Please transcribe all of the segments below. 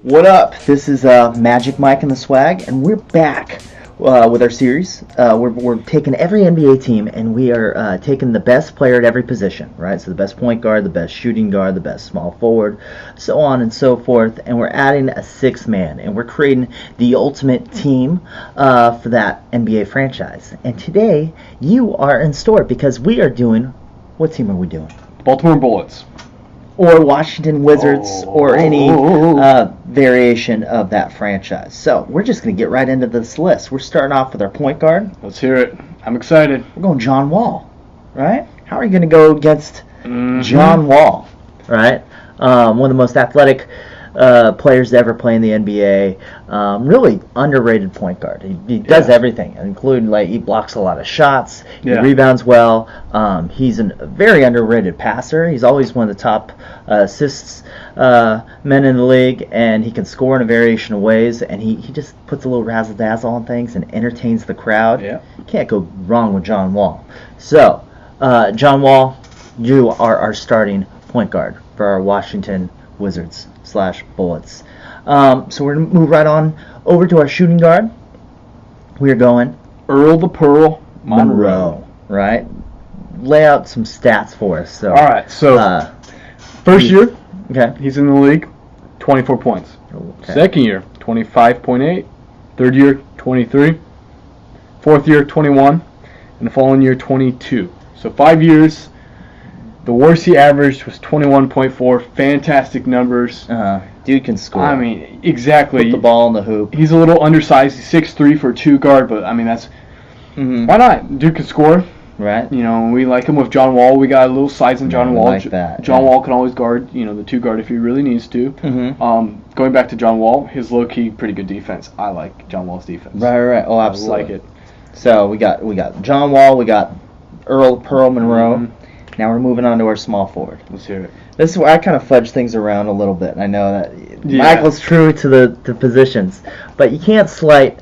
What up? This is Magic Mike and the Swag, and we're back with our series. We're taking every NBA team, and we are taking the best player at every position, right? So the best point guard, the best shooting guard, the best small forward, so on and so forth. And we're adding a sixth man, and we're creating the ultimate team for that NBA franchise. And today, you are in store because we are doing, what team are we doing? Baltimore Bullets. Or Washington Wizards, or any variation of that franchise. So we're just going to get right into this list. We're starting off with our point guard. Let's hear it. I'm excited. We're going John Wall, right? How are you going to go against John Wall, right? One of the most athletic players to ever play in the NBA. Really underrated point guard. He does everything, including he blocks a lot of shots. He rebounds well. He's a very underrated passer. He's always one of the top assists men in the league, and he can score in a variation of ways. And he just puts a little razzle dazzle on things and entertains the crowd. Yeah. You can't go wrong with John Wall. So, John Wall, you are our starting point guard for our Washington Wizards / Bullets. So we're going to move right on over to our shooting guard. We're going Earl the Pearl Monroe. Right? Lay out some stats for us. So, all right. So first year, he's in the league, 24 points. Okay. Second year, 25.8. Third year, 23. Fourth year, 21. And the following year, 22. So 5 years. The worst he averaged was 21.4. Fantastic numbers. Dude can score. I mean, exactly. Put the ball in the hoop. He's a little undersized. He's 6'3" for a 2 guard, but I mean that's why not? Dude can score. Right. You know, we like him with John Wall. We got a little size in John Wall. Like that. John Wall can always guard, the 2 guard if he really needs to. Going back to John Wall, his low key pretty good defense. I like John Wall's defense. Right. Oh, absolutely. I like it. So we got John Wall. We got Earl Pearl Monroe. Now we're moving on to our small forward. Let's hear it. This is where I kind of fudge things around a little bit. And I know that Michael's true to the positions, but you can't slight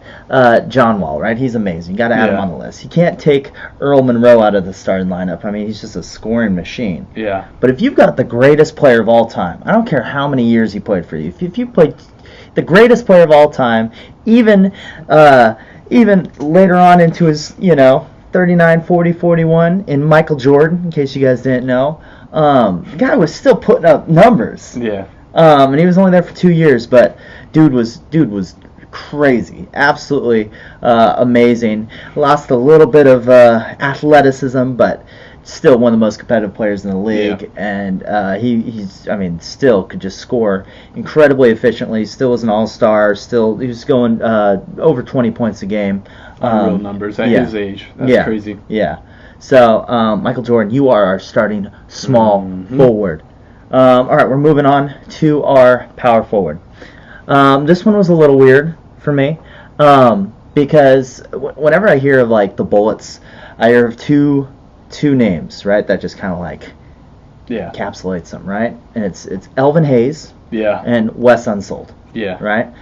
John Wall, right? He's amazing. You got to add him on the list. You can't take Earl Monroe out of the starting lineup. I mean, he's just a scoring machine. Yeah. But if you've got the greatest player of all time, I don't care how many years he played for you. If you played the greatest player of all time, even later on into his 39, 40, 41 in Michael Jordan, in case you guys didn't know. The guy was still putting up numbers. Yeah. And he was only there for 2 years, but dude was crazy. Absolutely amazing. Lost a little bit of athleticism, but still one of the most competitive players in the league. Yeah. And he's still could just score incredibly efficiently. Still was an all-star. Still, he was going over 20 points a game. Real numbers at his age. That's crazy. Yeah. So, Michael Jordan, you are our starting small forward. All right, we're moving on to our power forward. This one was a little weird for me because whenever I hear of the Bullets, I hear of two names, right? That just kind of encapsulates them, right? And it's Elvin Hayes, and Wes Unseld, right?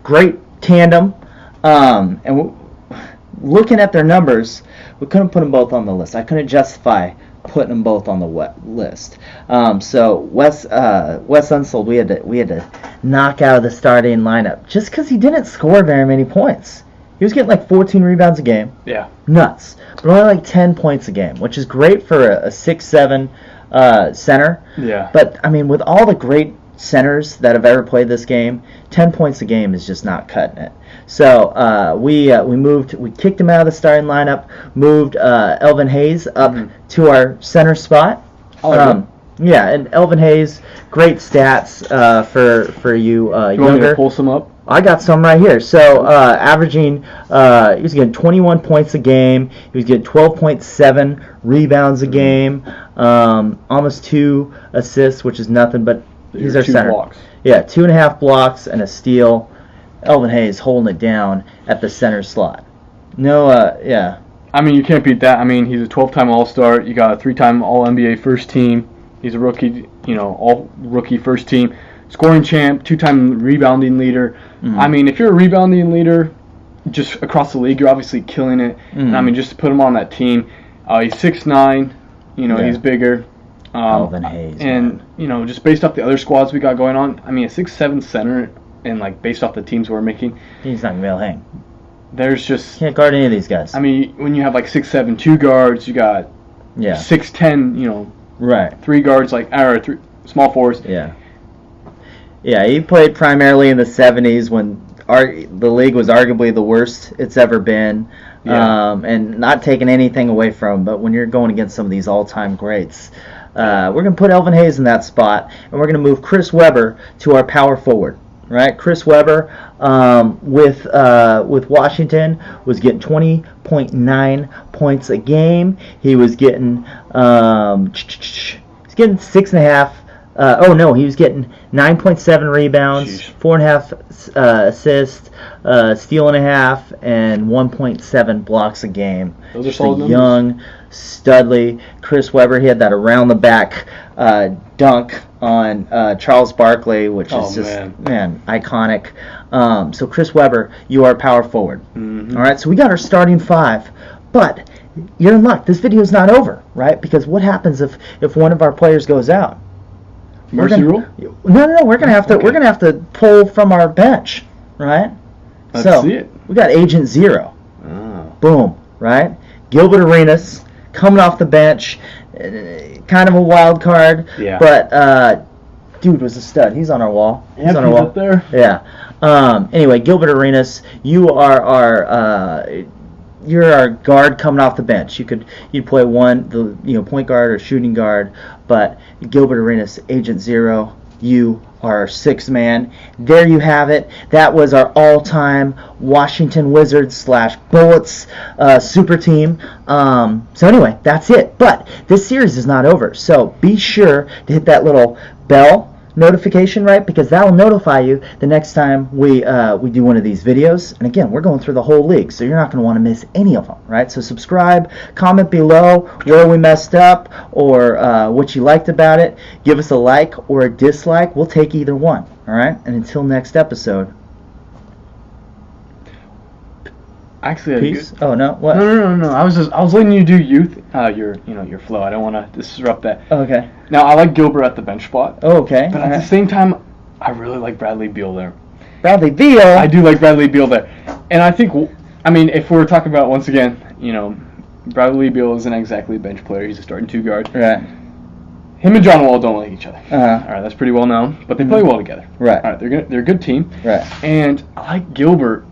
Great tandem, and looking at their numbers, we couldn't put them both on the list. I couldn't justify putting them both on the list. So Wes Unseld, we had to knock out of the starting lineup just because he didn't score very many points. He was getting 14 rebounds a game. Yeah. Nuts. But only 10 points a game, which is great for a 6'7" center. Yeah. But I mean, with all the great centers that have ever played this game, 10 points a game is just not cutting it. So we kicked him out of the starting lineup, moved Elvin Hayes up to our center spot. And Elvin Hayes, great stats for you you younger. Want me to pull some up? I got some right here. So averaging, he was getting 21 points a game. He was getting 12.7 rebounds a game, almost 2 assists, which is nothing, but he's our 2 center. blocks. Yeah, 2.5 blocks and a steal. Elvin Hayes holding it down at the center slot. I mean, you can't beat that. I mean, he's a 12-time All-Star. You got a 3-time All-NBA first team. He's a rookie, all-rookie first team. Scoring champ, 2-time rebounding leader. I mean, if you're a rebounding leader just across the league, you're obviously killing it. And I mean, just to put him on that team, he's 6'9", he's bigger. Elvin Hayes, and man. Just based off the other squads we got going on, I mean, a 6'7" center, and like based off the teams we're making, he's not gonna be able to hang. There's just can't guard any of these guys. I mean, when you have like 6'7" 2 guards, you got 6'10", right, 3 guards or 3 small forwards. Yeah, he played primarily in the 70s when the league was arguably the worst it's ever been. And not taking anything away from him, but when you're going against some of these all-time greats, we're going to put Elvin Hayes in that spot, and we're going to move Chris Webber to our power forward. Right, Chris Webber with Washington was getting 20.9 points a game. He was getting 6.5. He was getting 9.7 rebounds, 4.5 assists, steal and a half, and 1.7 blocks a game. Those are solid numbers. Young, studly Chris Webber. He had that around the back dunk on Charles Barkley, which is just iconic. So Chris Webber, you are power forward. Mm-hmm. All right, so we got our starting 5, but you're in luck. This video is not over, right? Because what happens if one of our players goes out? Mercy rule? No. We're gonna have to pull from our bench, right? Let's see it. We got Agent Zero. Oh. Boom, right? Gilbert Arenas coming off the bench, kind of a wild card. Yeah. But dude was a stud. He's on our wall. He's on our wall up there. Yeah. Anyway, Gilbert Arenas, you are our. You're our guard coming off the bench. You'd play point guard or shooting guard, but Gilbert Arenas, Agent Zero, you are our 6th man. There you have it. That was our all-time Washington Wizards / Bullets super team. So anyway, that's it. But this series is not over. So be sure to hit that little bell notification, right? Because that will notify you the next time we do one of these videos. And again, we're going through the whole league, so you're not going to want to miss any of them, right? So subscribe, comment below where we messed up or what you liked about it. Give us a like or a dislike. We'll take either one, all right? And until next episode. Actually, peace. Oh no, what? No. I was letting you do your flow. I don't want to disrupt that. Okay. Now I like Gilbert at the bench spot. Oh, okay. But at the same time, I really like Bradley Beal there. Bradley Beal. I do like Bradley Beal there, and I think if we're talking about once again, Bradley Beal isn't exactly a bench player. He's a starting 2 guard. Right. Him and John Wall don't like each other. Uh-huh. All right, that's pretty well known. But they play well together. Right. All right, they're a good team. Right. And I like Gilbert.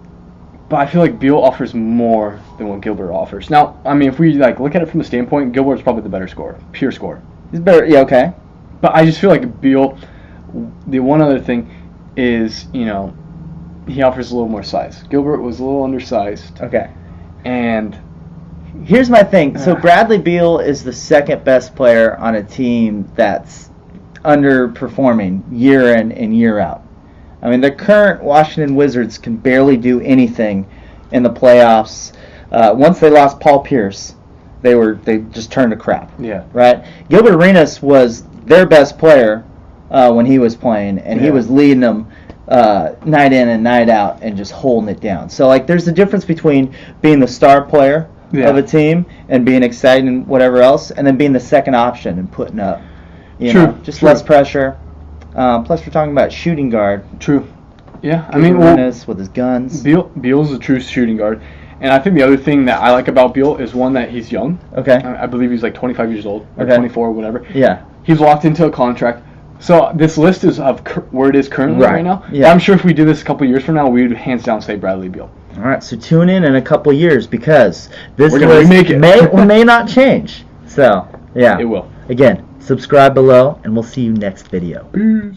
But I feel like Beal offers more than what Gilbert offers. Now, if we look at it from the standpoint, Gilbert's probably the better scorer, pure scorer. He's better, yeah, okay. But I just feel like Beal. The one other thing is, he offers a little more size. Gilbert was a little undersized. Okay. And here's my thing. So Bradley Beal is the 2nd best player on a team that's underperforming year in and year out. The current Washington Wizards can barely do anything in the playoffs. Once they lost Paul Pierce, they just turned to crap. Yeah. Right? Gilbert Arenas was their best player when he was playing, and he was leading them night in and night out and just holding it down. So, there's a difference between being the star player of a team and being exciting and whatever else, and then being the second option and putting up, less pressure. Plus, we're talking about shooting guard. True. Yeah, with his guns. Beal's a true shooting guard, and I think the other thing that I like about Beal is one that he's young. Okay. I believe he's 25 years old or 24 or whatever. Yeah. He's locked into a contract. So this list is of where it is currently right now. Yeah. I'm sure if we did this a couple years from now, we would hands down say Bradley Beal. All right. So tune in a couple years because this list may or may not change. So yeah. It will. Again. Subscribe below, and we'll see you next video. Peace.